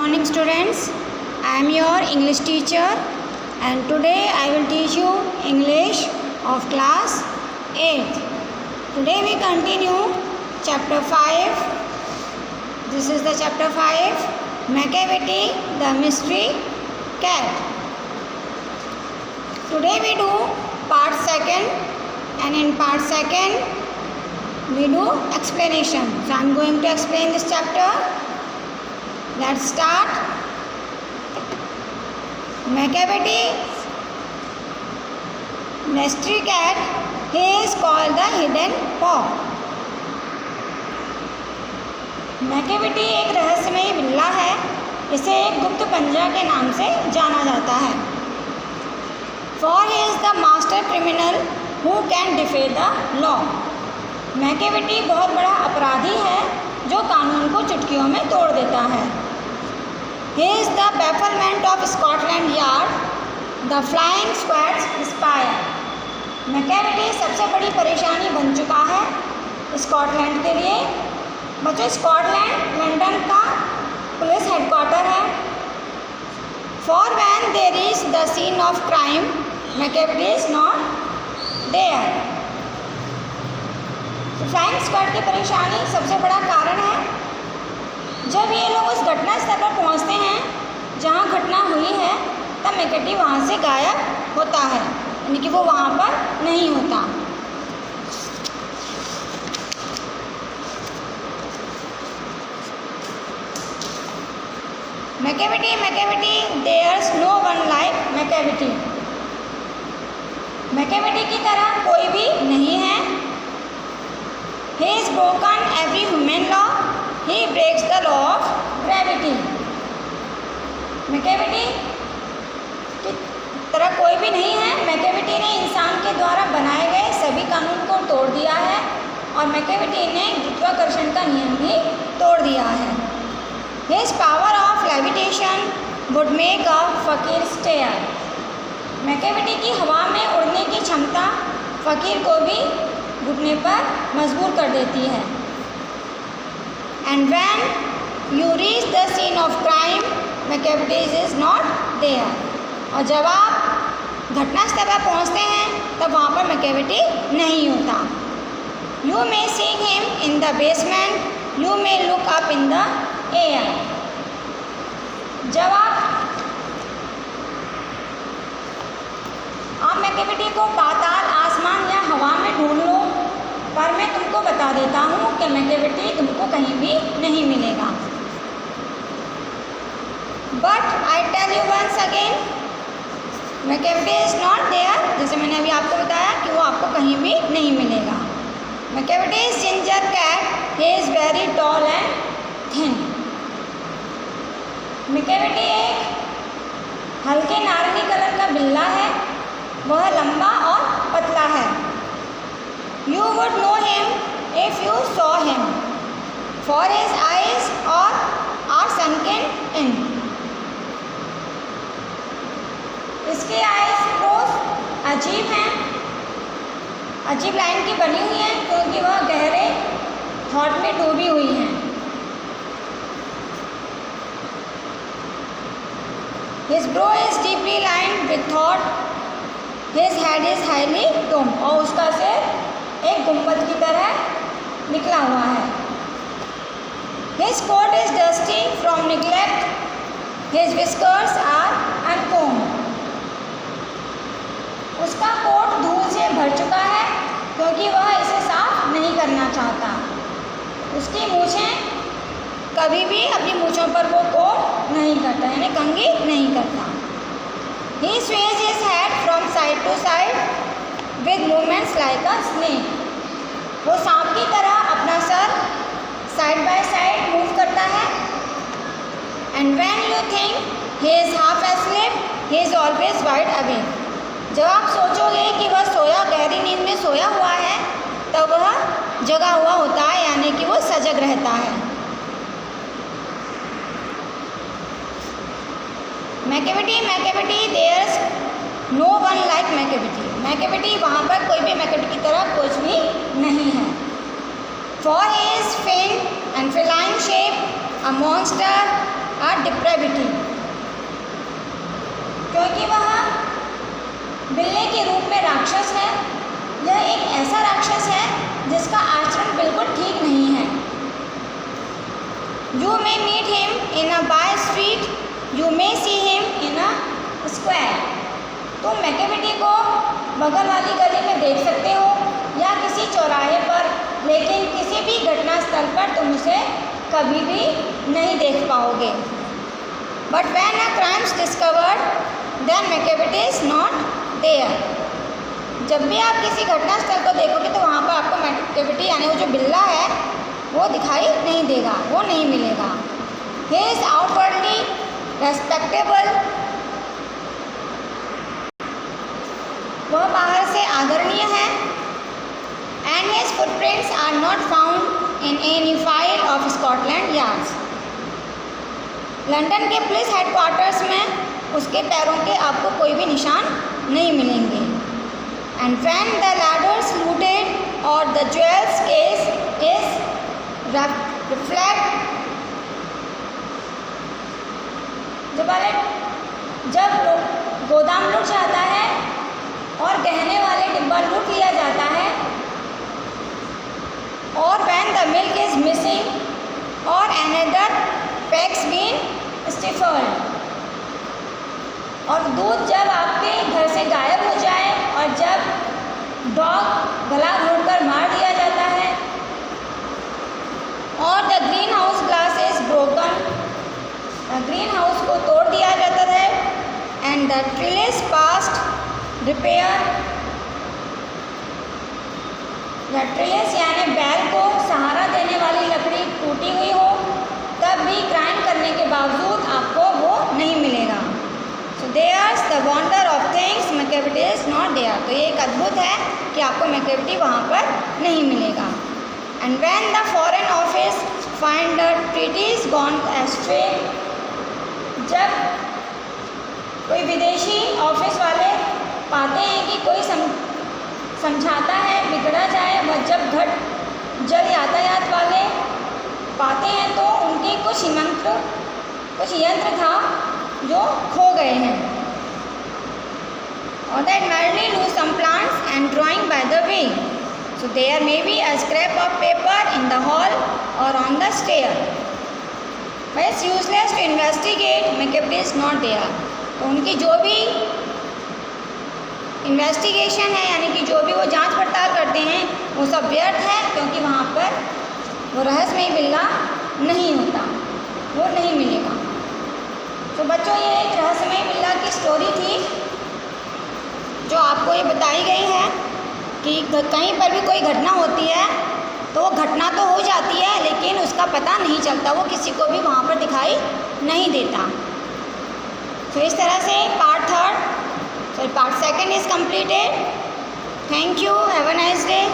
Morning students, I am your English teacher and today I will teach you English of class 8th. Today we continue chapter 5. This is the chapter 5, Macavity the Mystery Cat. Today we do part 2nd and in part 2nd we do explanation. So I am going to explain this chapter. Let's start. Macavity mystery cat, he is called the hidden paw. Macavity एक रहस्यमयी बिल्ला है, इसे एक गुप्त पंजा के नाम से जाना जाता है. For he is the master criminal who can defy the law. Macavity बहुत बड़ा अपराधी है जो कानून को चुटकियों में तोड़ देता है. He is the bafflement of Scotland Yard, the Flying Squad's spy. Macavity सबसे बड़ी परेशानी बन चुका है स्कॉटलैंड के लिए. बच्चों, स्कॉटलैंड लंदन का पुलिस हेडक्वार्टर है. For when they reach the scene of crime, Macavity is not there. Flying squad की परेशानी सबसे बड़ा कारण है. जब ये लोग उस घटना स्थल पर पहुंचते हैं जहां घटना हुई है, तब मैकेविटी वहां से गायब होता है, यानी कि वो वहां पर नहीं होता. Macavity there's no one like Macavity. Macavity की तरह कोई भी नहीं है. He is broken every human law, he breaks the law of gravity. Macavity की तरह कोई भी नहीं है. मैकेविटी ने इंसान के द्वारा बनाए गए सभी कानून को तोड़ दिया है और मैकेविटी ने गुरुत्वाकर्षण का नियम भी तोड़ दिया है. His power of levitation would make a फकीर stare. मैकेविटी की हवा में उड़ने की क्षमता फकीर को भी घुटने पर मजबूर कर देती है. And when you reach the scene of crime, Macavity is not there. और जब आप घटनास्थल पर पहुंचते हैं तब वहाँ पर मैकेविटी नहीं होता. You may see him in the basement, you may look up in the air. जब आप मैकेविटी को पाताल, आसमान या हवा में ढूंढ लो, पर मैं तुमको बता देता हूँ कि मैकेविटी तुमको कहीं भी नहीं मिलेगा. But I tell you once again, Macavity is not there. जैसे मैंने अभी आपको बताया कि वो आपको कहीं भी नहीं मिलेगा. Macavity is ginger cat, he is very tall and thin. Macavity एक हल्के नारंगी कलर का बिल्ला है, वह लंबा और पतला है. You would know him if you saw him, for his eyes are sunken in. इसके आइज रोज अजीब हैं, अजीब लाइन की बनी हुई हैं क्योंकि वह गहरे थॉट में डूबी हुई हैं. His brow is deeply lined with thought. His head is highly domed. और उसका सिर एक गुंबद की तरह निकला हुआ है. His coat is dusty from neglect. His whiskers are uncombed. उसका कोट धूल से भर चुका है क्योंकि वह इसे साफ नहीं करना चाहता. उसकी मूछें कभी भी अपनी मूछों पर वो कोट नहीं करता, यानी कंघी नहीं करता. He sways his head from side to side with movements like a snake. वो सांप की तरह अपना sir side by side move करता है. And when you think he is half asleep, he is always wide awake. जब आप सोचोगे कि वह सोया, गहरी नींद में सोया हुआ है, तब वह जगा हुआ होता है, यानी कि वो सजग रहता है. Macavity there's no one like Macavity. Macavity वहाँ पर कोई भी मैकेविटी की तरह कुछ भी नहीं है. For his fin and feline shape, a monster, a depraved Macavity, क्योंकि वह बिल्ली के रूप में राक्षस है। यह एक ऐसा राक्षस है जिसका आचरण बिल्कुल ठीक नहीं है। You may meet him in a by street, you may see him in a square. तुम मैकेविटी को बगल वाली गली में देख सकते हो या किसी चौराहे पर, लेकिन किसी भी घटना स्थल पर तुम उसे कभी भी नहीं देख पाओगे। But when a crime is discovered, then Macavity is not there. जब भी आप किसी घटना स्थल को देखोगे तो वहाँ पर आपको मैकेविटी यानी वो जो बिल्ला है वो दिखाई नहीं देगा, वो नहीं मिलेगा। He is outwardly respectable. वह बाहर से आदरणीय है। And his footprints are not found in any file of Scotland Yards. London के पुलिस हेडक्वार्टर्स में उसके पैरों के आपको कोई भी निशान नहीं मिलेंगे। And when the ladders looted or the jewels case is reflect, जब गोदाम लूट जाता है और गहने वाले डिब्बा लूट लिया जाता है, और when the milk is missing or another packs been stifled, और दूध जब आपके घर से गायब हो जाए और जब डॉग गला घोंटकर मार दिया जाता है, और the green house glass is broken, green house को तोड़ दिया जाता है, एंड द ट्रिलिस पास्ट रिपेयर, या ट्रिलिस यानी बैल को सहारा देने वाली लकड़ी टूटी हुई हो, तब भी क्राइम करने के बावजूद आपको वो नहीं मिलेगा। So there's the wonder of things, Macavity is not there. तो ये एक अद्भुत है कि आपको मैकेविटी वहाँ पर नहीं मिलेगा। And when the foreign office find the treaties gone astray, जब कोई विदेशी ऑफिस वाले पाते हैं कि कोई समझाता है बिगड़ा जाए, वह जब जल यातायात वाले पाते हैं तो उनके कुछ यंत्र था जो खो गए हैं। और that merely lose some plants and drawing by the way. So there may be a scrap of paper in the hall or on the stair. But it's useless to investigate, Macavity is not there. तो उनकी जो भी investigation है यानी कि जो भी वो जांच पड़ताल करते हैं वो सब व्यर्थ है, क्योंकि वहाँ पर वो रहस्यमयी बिल्ला नहीं होता, वो नहीं मिलेगा। तो बच्चों ये एक रहस्यमयी बिल्ला की स्टोरी थी जो आपको ये बताई गई है कि कहीं पर भी कोई घटना होती है तो वो घटना तो हो जाती है लेकिन उसका पता नहीं चलता, वो किसी को भी वहाँ पर दिखाई नहीं देता। तो इस तरह से part 2 is completed. Thank you. Have a nice day.